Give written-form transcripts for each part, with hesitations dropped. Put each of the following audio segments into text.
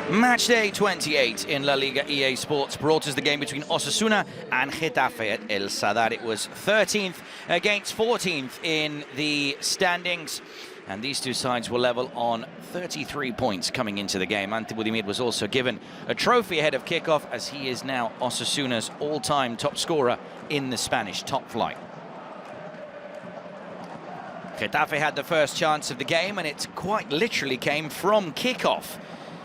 Matchday 28 in La Liga. EA Sports brought us the game between Osasuna and Getafe at El Sadar. It was 13th against 14th in the standings, and these two sides were level on 33 points coming into the game. Ante Budimir was also given a trophy ahead of kickoff, as he is now Osasuna's all-time top scorer in the Spanish top flight. Getafe had the first chance of the game, and it quite literally came from kickoff.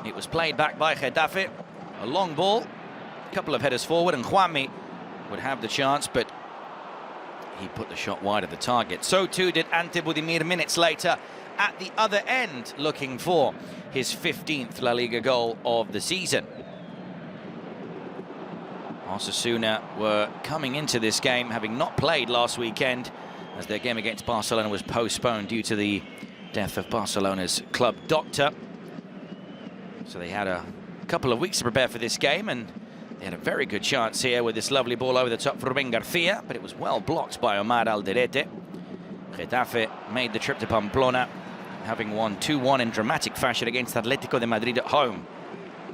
It was played back by Getafe, a long ball, a couple of headers forward, and Juanmi would have the chance, but he put the shot wide of the target. So too did Ante Budimir minutes later at the other end, looking for his 15th La Liga goal of the season. Osasuna were coming into this game having not played last weekend, as their game against Barcelona was postponed due to the death of Barcelona's club doctor. So they had a couple of weeks to prepare for this game, and they had a very good chance here with this lovely ball over the top for Ruben Garcia, but it was well blocked by Omar Alderete. Getafe made the trip to Pamplona, having won 2-1 in dramatic fashion against Atletico de Madrid at home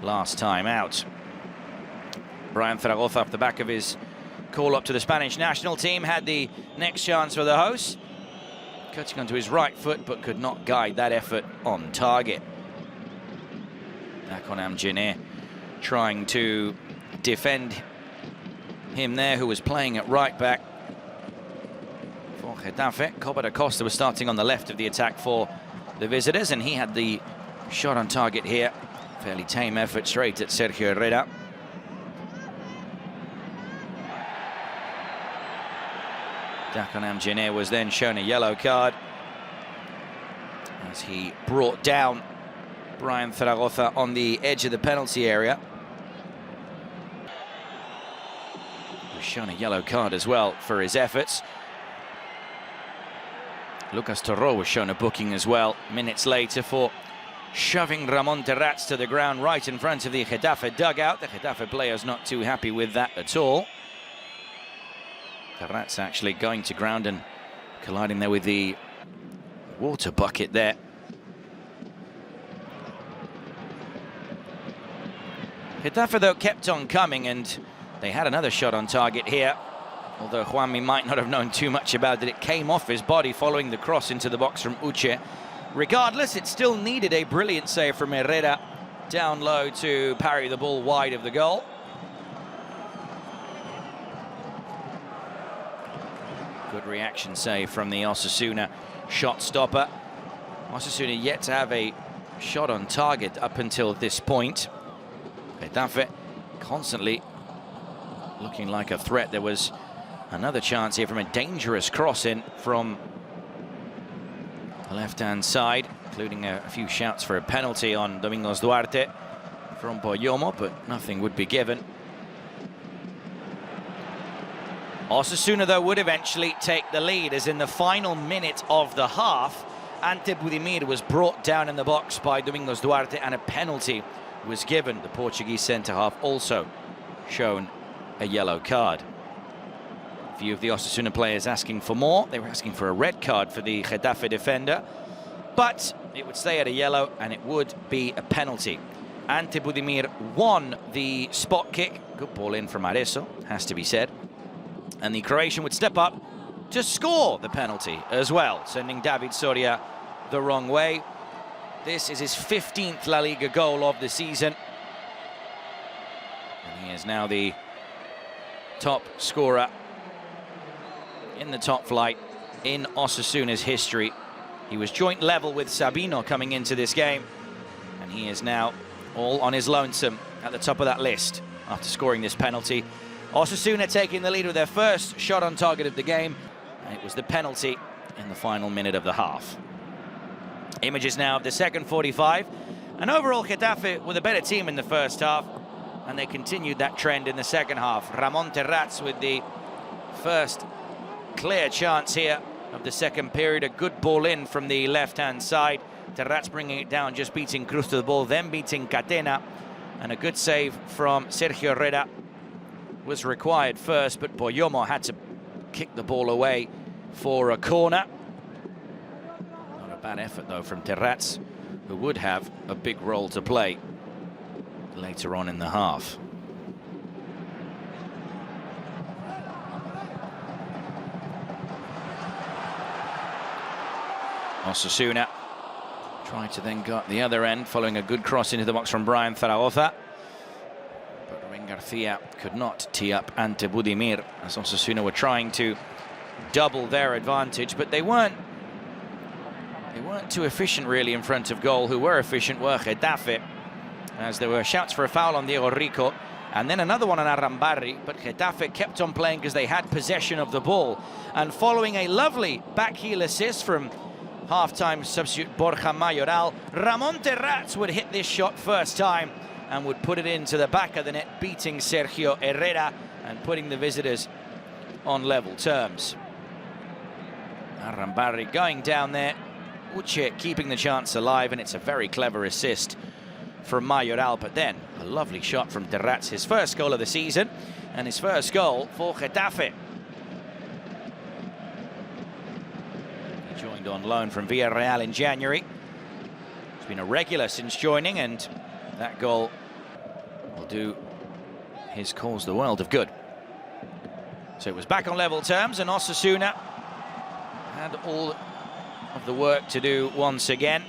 last time out. Brian Zaragoza, off the back of his call up to the Spanish national team, had the next chance for the hosts, cutting onto his right foot, but could not guide that effort on target. Akonam Jene trying to defend him there, who was playing at right back for Getafe. Coba da Costa was starting on the left of the attack for the visitors, and he had the shot on target here. Fairly tame effort straight at Sergio Herrera. Akonam Jene was then shown a yellow card as he brought down Brian Zaragoza on the edge of the penalty area. He was shown a yellow card as well for his efforts. Lucas Torro was shown a booking as well minutes later for shoving Ramon Terrats to the ground right in front of the Getafe dugout. The Getafe players not too happy with that at all. Terrats actually going to ground and colliding there with the water bucket there. Getafe, though, kept on coming, and they had another shot on target here. Although Juanmi might not have known too much about it, it came off his body following the cross into the box from Uche. Regardless, it still needed a brilliant save from Herrera down low to parry the ball wide of the goal. Good reaction save from the Osasuna shot stopper. Osasuna yet to have a shot on target up until this point. Getafe constantly looking like a threat. There was another chance here from a dangerous cross-in from the left-hand side, including a few shouts for a penalty on Domingos Duarte from Poyomo, but nothing would be given. Osasuna, though, would eventually take the lead, as in the final minute of the half, Ante Budimir was brought down in the box by Domingos Duarte, and a penalty was given. The Portuguese centre-half also shown a yellow card. A few of the Osasuna players asking for more. They were asking for a red card for the Getafe defender, but it would stay at a yellow, and it would be a penalty. Ante Budimir won the spot kick. Good ball in from Areso, has to be said. And the Croatian would step up to score the penalty as well, sending David Soria the wrong way. This is his 15th La Liga goal of the season. And he is now the top scorer in the top flight in Osasuna's history. He was joint level with Sabino coming into this game, and he is now all on his lonesome at the top of that list after scoring this penalty. Osasuna taking the lead with their first shot on target of the game, and it was the penalty in the final minute of the half. Images now of the second 45, and overall Getafe with a better team in the first half, and they continued that trend in the second half. Ramon Terrats with the first clear chance here of the second period. A good ball in from the left-hand side. Terrats bringing it down, just beating Cruz to the ball, then beating Catena, and a good save from Sergio Herrera was required first, but Poyomo had to kick the ball away for a corner. Not a bad effort, though, from Terrats, who would have a big role to play later on in the half. Osasuna tried to then go up the other end, following a good cross into the box from Brian Zaragoza. But Ruben Garcia could not tee up Ante Budimir, as Osasuna were trying to double their advantage, but they weren't too efficient really in front of goal. Who were efficient were Getafe, as there were shouts for a foul on Diego Rico and then another one on Arambarri, but Getafe kept on playing because they had possession of the ball. And following a lovely back heel assist from half-time substitute Borja Mayoral, Ramon Terrats would hit this shot first time and would put it into the back of the net, beating Sergio Herrera and putting the visitors on level terms. Arambarri going down there, Uche keeping the chance alive, and it's a very clever assist from Mayoral, but then a lovely shot from Terrats, his first goal of the season and his first goal for Getafe. He joined on loan from Villarreal in January. He's been a regular since joining, and that goal will do his cause the world of good. So it was back on level terms, and Osasuna had all of the work to do once again.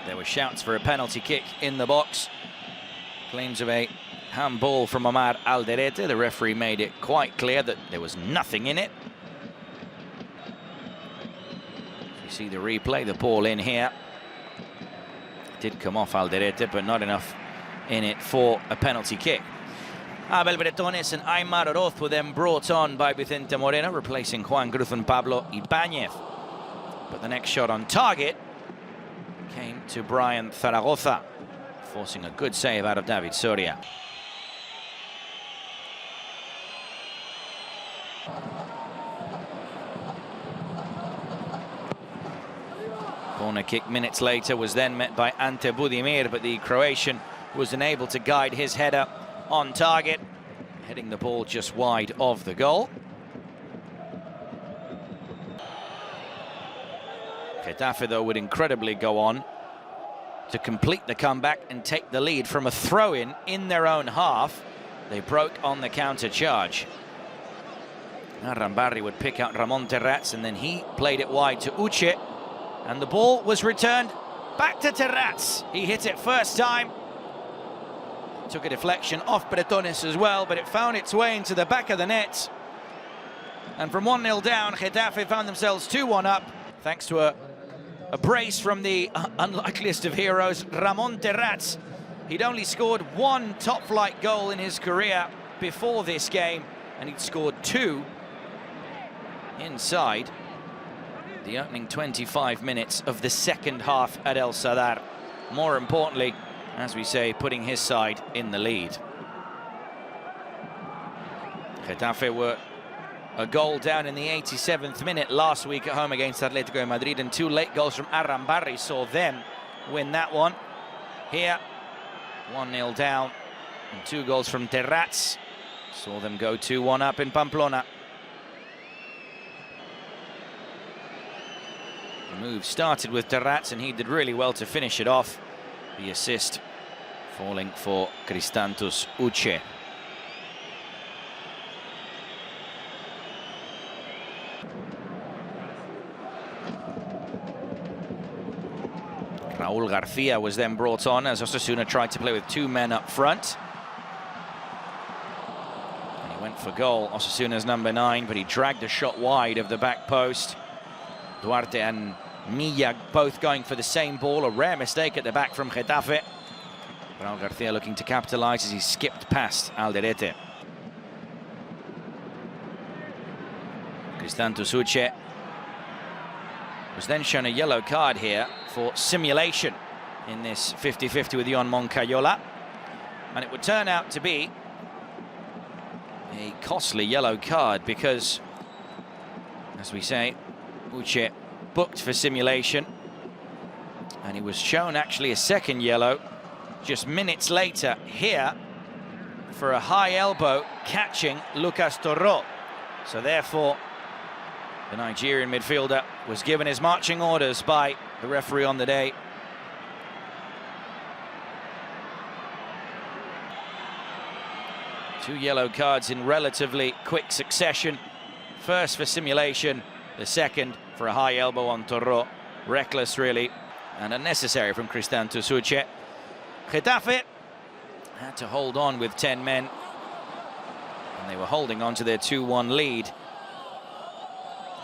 There were shouts for a penalty kick in the box. Claims of a handball from Omar Alderete. The referee made it quite clear that there was nothing in it. You see the replay, the ball in here. It did come off Alderete, but not enough in it for a penalty kick. Abel Bretones and Aymar Oroz were then brought on by Vicente Moreno, replacing Juan Cruz and Pablo Ibañez. But the next shot on target came to Brian Zaragoza, forcing a good save out of David Soria. Corner kick minutes later was then met by Ante Budimir, but the Croatian was unable to guide his header on target, heading the ball just wide of the goal. Getafe, though, would incredibly go on to complete the comeback and take the lead from a throw-in in their own half. They broke on the counter-charge. Arambarri would pick out Ramon Terrats, and then he played it wide to Uche, and the ball was returned back to Terrats. He hit it first time. Took a deflection off Bretones as well, but it found its way into the back of the net. And from 1-0 down, Getafe found themselves 2-1 up, thanks to a brace from the unlikeliest of heroes, Ramon Terrats. He'd only scored one top-flight goal in his career before this game, and he'd scored two inside the opening 25 minutes of the second half at El Sadar. More importantly, as we say, putting his side in the lead. Getafe were a goal down in the 87th minute last week at home against Atletico de Madrid, and two late goals from Arambarri saw them win that one. Here, 1-0 down, and two goals from Terrats saw them go 2-1 up in Pamplona. The move started with Terrats, and he did really well to finish it off. The assist falling for Cristantus Uche. Raúl García was then brought on as Osasuna tried to play with two men up front. And he went for goal, Osasuna's number 9, but he dragged a shot wide of the back post. Duarte and Milla both going for the same ball, a rare mistake at the back from Getafe. Raúl García looking to capitalize as he skipped past Alderete. Cristantus Uche was then shown a yellow card here for simulation in this 50-50 with Ion Moncayola, and it would turn out to be a costly yellow card because, as we say, Uche booked for simulation, and he was shown actually a second yellow just minutes later here for a high elbow catching Lucas Torró. So therefore, the Nigerian midfielder was given his marching orders by the referee on the day. 2 yellow cards in relatively quick succession. First for simulation, the second for a high elbow on Torro. Reckless, really, and unnecessary from Cristian Tusuce. Getafe had to hold on with 10 men, and they were holding on to their 2-1 lead.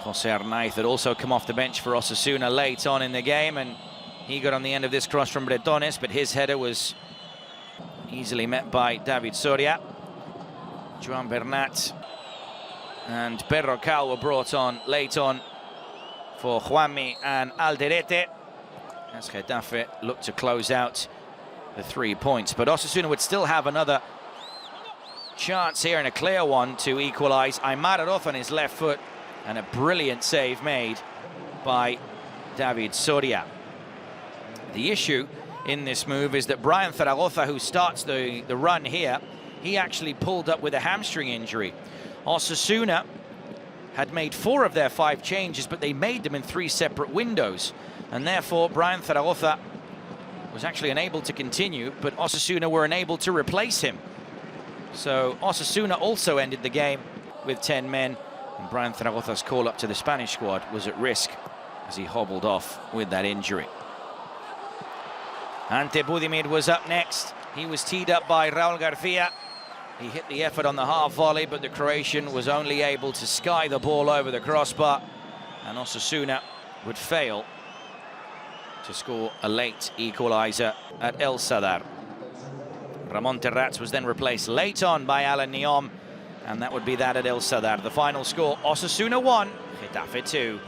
Jose Arnaiz had also come off the bench for Osasuna late on in the game, and he got on the end of this cross from Bretones, but his header was easily met by David Soria. Joan Bernat and Pedro Cal were brought on late on for Juanmi and Alderete, as Getafe looked to close out the 3 points. But Osasuna would still have another chance here, and a clear one to equalise. Aymar Aroz on his left foot, and a brilliant save made by David Soria. The issue in this move is that Brian Zaragoza, who starts the run here, he actually pulled up with a hamstring injury. Osasuna had made 4 of their 5 changes, but they made them in 3 separate windows, and therefore Brian Zaragoza was actually unable to continue, but Osasuna were unable to replace him. So Osasuna also ended the game with 10 men, and Brian Zaragoza's call up to the Spanish squad was at risk as he hobbled off with that injury. Ante Budimir was up next. He was teed up by Raul Garcia. He hit the effort on the half volley, but the Croatian was only able to sky the ball over the crossbar, and Osasuna would fail to score a late equaliser at El Sadar. Ramon Terrats was then replaced late on by Alan Niom, and that would be that at El Sadar. The final score, Osasuna 1, Getafe 2.